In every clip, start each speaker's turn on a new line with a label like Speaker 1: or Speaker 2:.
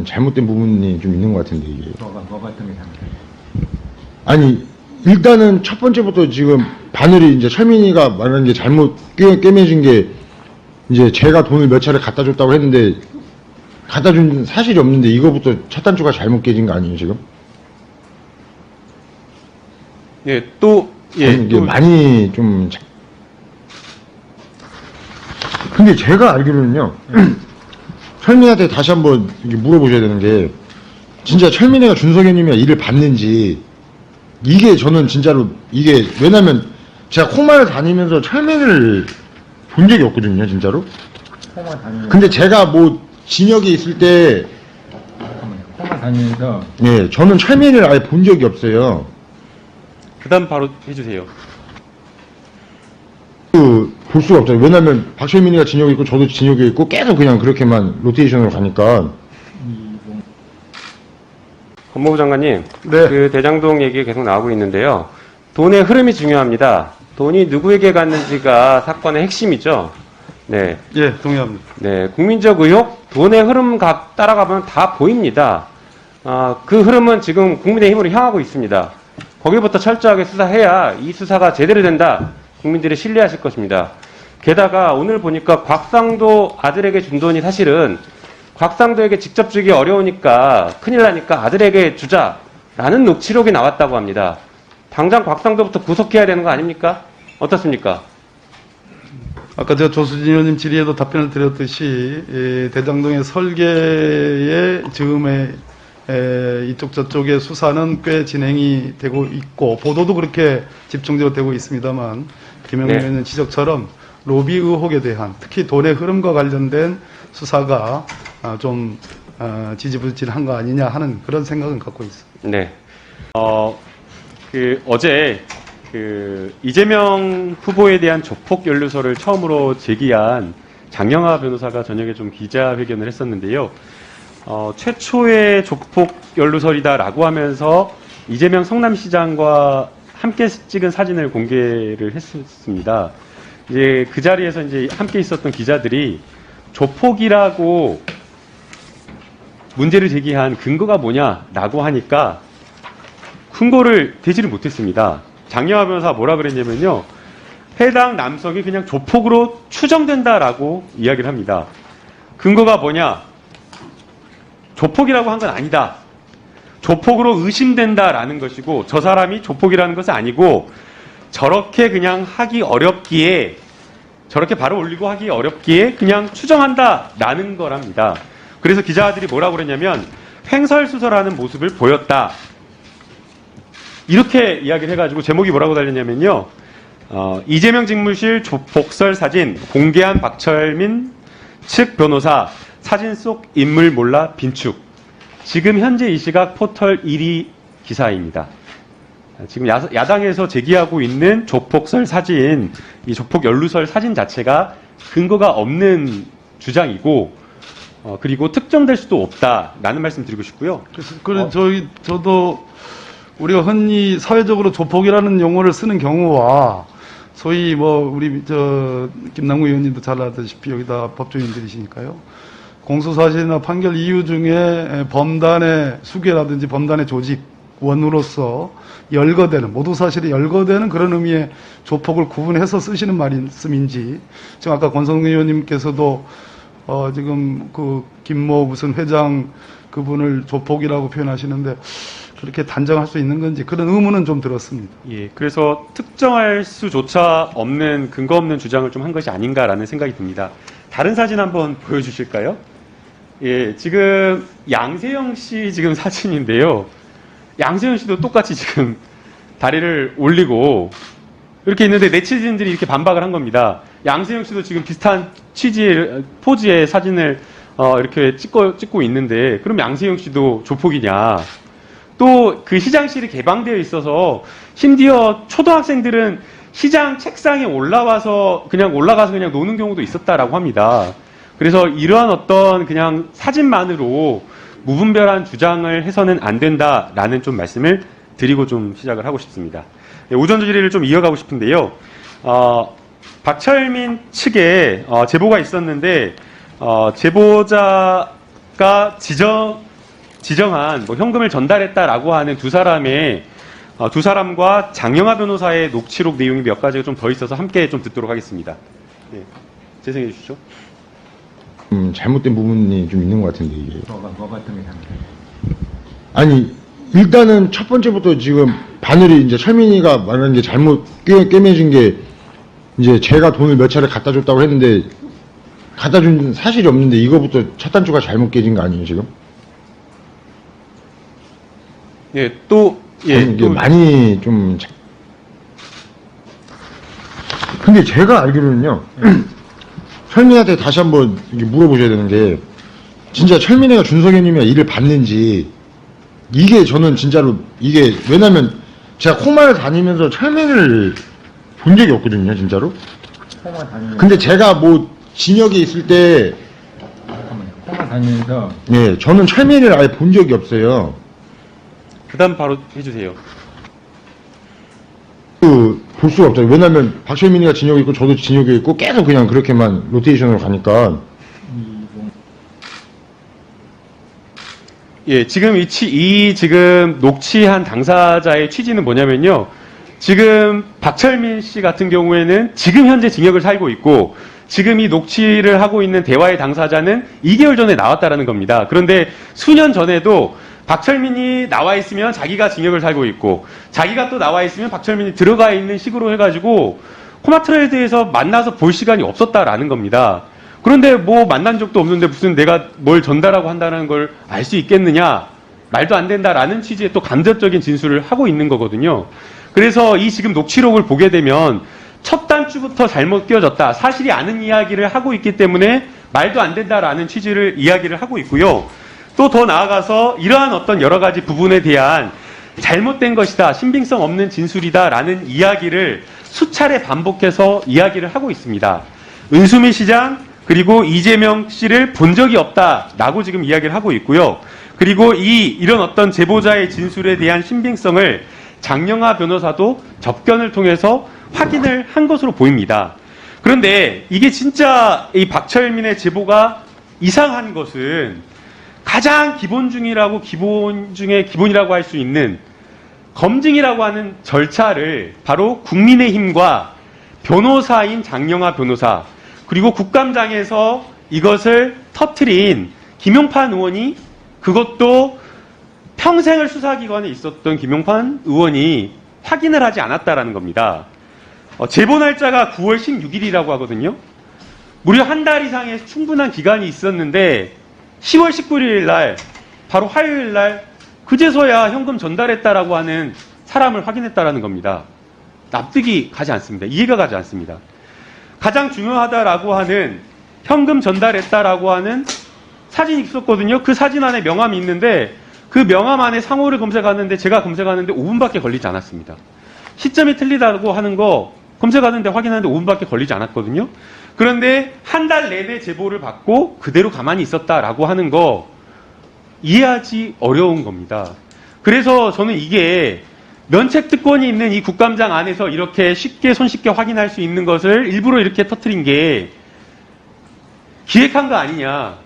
Speaker 1: 잘못된 부분이 좀 있는 것 같은데, 이게.
Speaker 2: 뭐가 어떤 게 잘못된?
Speaker 1: 아니, 일단은 첫 번째부터 지금 바늘이 이제 철민이가 말하는 게 잘못 꿰매진 게 이제 제가 돈을 몇 차례 갖다 줬다고 했는데 갖다 준 사실이 없는데 이거부터 첫 단추가 잘못 깨진 거 아니에요, 지금?
Speaker 3: 예, 또, 예.
Speaker 1: 이게 많이 좀. 근데 제가 알기로는요, 철민이한테 다시 한번 물어보셔야 되는 게, 진짜 철민이가 준석이님이랑 일을 받는지, 이게 저는 진짜로, 이게, 왜냐면, 제가 콩마을 다니면서 철민이를 본 적이 없거든요, 진짜로.
Speaker 2: 콩만 다니면서.
Speaker 1: 근데 제가 뭐, 진역에 있을 때,
Speaker 2: 콩만 다니면서.
Speaker 1: 예, 저는 철민이를 아예 본 적이 없어요.
Speaker 3: 그 다음 바로 해주세요.
Speaker 1: 볼 수가 없잖아요. 왜냐면 박철민이가 진역에 있고 저도 진역에 있고 계속 그냥 그렇게만 로테이션으로 가니까.
Speaker 3: 법무부 장관님,
Speaker 1: 네.
Speaker 3: 그 대장동 얘기 계속 나오고 있는데요. 돈의 흐름이 중요합니다. 돈이 누구에게 갔는지가 사건의 핵심이죠. 네.
Speaker 4: 예, 동의합니다.
Speaker 3: 네, 국민적 의혹, 돈의 흐름 따라가면 다 보입니다. 그 흐름은 지금 국민의힘으로 향하고 있습니다. 거기부터 철저하게 수사해야 이 수사가 제대로 된다. 국민들이 신뢰하실 것입니다. 게다가 오늘 보니까 곽상도 아들에게 준 돈이 사실은 곽상도에게 직접 주기 어려우니까 큰일 나니까 아들에게 주자라는 녹취록이 나왔다고 합니다. 당장 곽상도부터 구속해야 되는 거 아닙니까? 어떻습니까?
Speaker 4: 아까 제가 조수진 의원님 질의에도 답변을 드렸듯이 대장동의 설계의 즈음에 이쪽 저쪽의 수사는 꽤 진행이 되고 있고 보도도 그렇게 집중적으로 되고 있습니다만 김영민
Speaker 3: 네.
Speaker 4: 의원님 지적처럼 로비 의혹에 대한 특히 돈의 흐름과 관련된 수사가 좀 지지부진한 거 아니냐 하는 그런 생각은 갖고 있습니다.
Speaker 3: 네. 어제 이재명 후보에 대한 조폭 연루서를 처음으로 제기한 장영하 변호사가 저녁에 좀 기자회견을 했었는데요. 최초의 조폭 연루설이다라고 하면서 이재명 성남시장과 함께 찍은 사진을 공개를 했습니다. 이제 그 자리에서 이제 함께 있었던 기자들이 조폭이라고 문제를 제기한 근거가 뭐냐라고 하니까 근거를 대지를 못했습니다. 장영하 변호사가 뭐라 그랬냐면요. 해당 남성이 그냥 조폭으로 추정된다라고 이야기를 합니다. 근거가 뭐냐? 조폭이라고 한 건 아니다. 조폭으로 의심된다라는 것이고 저 사람이 조폭이라는 것은 아니고 저렇게 그냥 하기 어렵기에 저렇게 바로 올리고 하기 어렵기에 그냥 추정한다라는 거랍니다. 그래서 기자들이 뭐라고 그랬냐면 횡설수설하는 모습을 보였다. 이렇게 이야기를 해가지고 제목이 뭐라고 달렸냐면요. 이재명 직무실 조폭설 사진 공개한 박철민 측 변호사 사진 속 인물 몰라 빈축. 지금 현재 이 시각 포털 1위 기사입니다. 지금 야당에서 제기하고 있는 조폭설 사진, 이 조폭 연루설 사진 자체가 근거가 없는 주장이고, 그리고 특정될 수도 없다라는 말씀 드리고 싶고요.
Speaker 4: 그래서 저도 우리가 흔히 사회적으로 조폭이라는 용어를 쓰는 경우와 소위 우리 김남국 의원님도 잘 아다시피 여기다 법조인들이시니까요. 공소사실이나 판결 이유 중에 범단의 수괴라든지 범단의 조직 원으로서 열거되는 모두 사실이 열거되는 그런 의미의 조폭을 구분해서 쓰시는 말씀인지 지금 아까 권성동 의원님께서도 지금 그 김모 무슨 회장 그분을 조폭이라고 표현하시는데 그렇게 단정할 수 있는 건지 그런 의문은 좀 들었습니다.
Speaker 3: 예, 그래서 특정할 수조차 없는 근거 없는 주장을 좀 한 것이 아닌가라는 생각이 듭니다. 다른 사진 한번 보여주실까요? 예, 지금 양세형 씨 지금 사진인데요. 양세형 씨도 똑같이 지금 다리를 올리고 이렇게 있는데 네티즌들이 이렇게 반박을 한 겁니다. 양세형 씨도 지금 비슷한 취지의 포즈의 사진을 이렇게 찍고 있는데 그럼 양세형 씨도 조폭이냐? 또 그 시장실이 개방되어 있어서 심지어 초등학생들은 시장 책상에 올라가서 그냥 노는 경우도 있었다라고 합니다. 그래서 이러한 어떤 그냥 사진만으로 무분별한 주장을 해서는 안 된다라는 좀 말씀을 드리고 좀 시작을 하고 싶습니다. 오전 질의를 좀 이어가고 싶은데요. 박철민 측에 제보가 있었는데 제보자 제가 지정한 뭐 현금을 전달했다라고 하는 두 사람과 장영하 변호사의 녹취록 내용이 몇 가지가 좀 더 있어서 함께 좀 듣도록 하겠습니다. 예, 재생해 주시죠.
Speaker 1: 잘못된 부분이 좀 있는 것 같은데 이게.
Speaker 2: 뭐 같은 게 잘못된
Speaker 1: 아니 일단은 첫 번째부터 지금 바늘이 이제 철민이가 말하는 게 잘못 꿰매진 게 이제 제가 돈을 몇 차례 갖다 줬다고 했는데 갖다 준 사실이 없는데 이거부터 첫 단추가 잘못 깨진 거 아니에요 지금?
Speaker 3: 예, 또 예,
Speaker 1: 저는 이게
Speaker 3: 또
Speaker 1: 많이 좀 근데 제가 알기로는요 철민이한테 다시 한번 이렇게 물어보셔야 되는 게 진짜 철민이가 준석이님이랑 일을 받는지 이게 저는 진짜로 이게 왜냐면 제가 콩마을 다니면서 철민이를 본 적이 없거든요 진짜로.
Speaker 2: 콩만 다니면서
Speaker 1: 근데 제가 뭐 진역에 있을 때
Speaker 2: 콩만 다니면서
Speaker 1: 예, 저는 철민이를 아예 본 적이 없어요.
Speaker 3: 그다음 바로 해주세요.
Speaker 1: 볼 수가 없어요. 왜냐면 박철민이가 진역에 있고 저도 진역에 있고 계속 그냥 그렇게만 로테이션으로 가니까.
Speaker 3: 예, 지금 이 지금 녹취한 당사자의 취지는 뭐냐면요. 지금 박철민 씨 같은 경우에는 지금 현재 징역을 살고 있고 지금 이 녹취를 하고 있는 대화의 당사자는 2개월 전에 나왔다라는 겁니다. 그런데 수년 전에도 박철민이 나와 있으면 자기가 징역을 살고 있고 자기가 또 나와 있으면 박철민이 들어가 있는 식으로 해가지고 코마트레이드에서 만나서 볼 시간이 없었다라는 겁니다. 그런데 뭐 만난 적도 없는데 무슨 내가 뭘 전달하고 한다는 걸 알 수 있겠느냐? 말도 안 된다라는 취지의 또 간접적인 진술을 하고 있는 거거든요. 그래서 이 지금 녹취록을 보게 되면 첫 단추부터 잘못 끼워졌다. 사실이 아는 이야기를 하고 있기 때문에 말도 안 된다라는 취지를 이야기를 하고 있고요. 또 더 나아가서 이러한 어떤 여러 가지 부분에 대한 잘못된 것이다, 신빙성 없는 진술이다라는 이야기를 수차례 반복해서 이야기를 하고 있습니다. 은수미 시장 그리고 이재명 씨를 본 적이 없다라고 지금 이야기를 하고 있고요. 그리고 이런 어떤 제보자의 진술에 대한 신빙성을 장영하 변호사도 접견을 통해서 확인을 한 것으로 보입니다. 그런데 이게 진짜 이 박철민의 제보가 이상한 것은 가장 기본 중이라고 기본 중에 기본이라고 할 수 있는 검증이라고 하는 절차를 바로 국민의힘과 변호사인 장영하 변호사 그리고 국감장에서 이것을 터트린 김용판 의원이 그것도 평생을 수사기관에 있었던 김용판 의원이 확인을 하지 않았다라는 겁니다. 제보 날짜가 9월 16일이라고 하거든요. 무려 한 달 이상의 충분한 기간이 있었는데 10월 19일 날 바로 화요일 날 그제서야 현금 전달했다라고 하는 사람을 확인했다라는 겁니다. 납득이 가지 않습니다. 이해가 가지 않습니다. 가장 중요하다라고 하는 현금 전달했다라고 하는 사진이 있었거든요. 그 사진 안에 명함이 있는데 그 명함 안에 상호를 검색하는데 제가 검색하는데 5분밖에 걸리지 않았습니다. 시점이 틀리다고 하는 거 검색하는데 확인하는데 5분밖에 걸리지 않았거든요. 그런데 한 달 내내 제보를 받고 그대로 가만히 있었다라고 하는 거 이해하기 어려운 겁니다. 그래서 저는 이게 면책특권이 있는 이 국감장 안에서 이렇게 쉽게 손쉽게 확인할 수 있는 것을 일부러 이렇게 터뜨린 게 기획한 거 아니냐.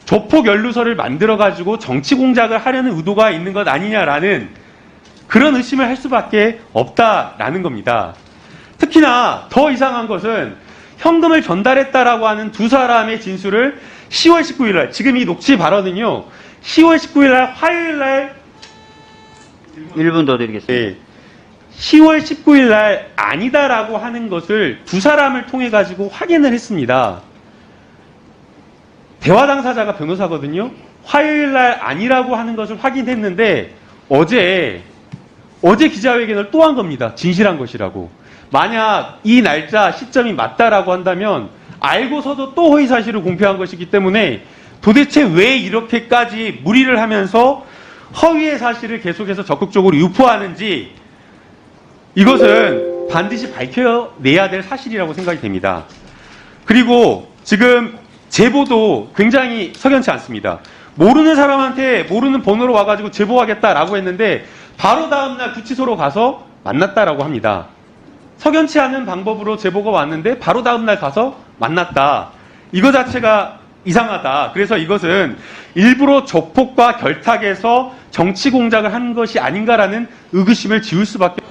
Speaker 3: 조폭 연루서를 만들어가지고 정치 공작을 하려는 의도가 있는 것 아니냐라는 그런 의심을 할 수밖에 없다라는 겁니다. 특히나 더 이상한 것은 현금을 전달했다라고 하는 두 사람의 진술을 10월 19일 날, 지금 이 녹취 발언은요, 10월 19일 날 화요일 날
Speaker 5: 1분 더 드리겠습니다.
Speaker 3: 네, 10월 19일 날 아니다라고 하는 것을 두 사람을 통해 가지고 확인을 했습니다. 대화 당사자가 변호사거든요. 화요일 날 아니라고 하는 것을 확인했는데 어제 기자회견을 또 한 겁니다. 진실한 것이라고. 만약 이 날짜 시점이 맞다라고 한다면 알고서도 또 허위사실을 공표한 것이기 때문에 도대체 왜 이렇게까지 무리를 하면서 허위의 사실을 계속해서 적극적으로 유포하는지 이것은 반드시 밝혀내야 될 사실이라고 생각이 됩니다. 그리고 지금 제보도 굉장히 석연치 않습니다. 모르는 사람한테 모르는 번호로 와가지고 제보하겠다라고 했는데 바로 다음날 구치소로 가서 만났다라고 합니다. 석연치 않은 방법으로 제보가 왔는데 바로 다음날 가서 만났다. 이거 자체가 이상하다. 그래서 이것은 일부러 조폭과 결탁해서 정치 공작을 한 것이 아닌가라는 의구심을 지울 수밖에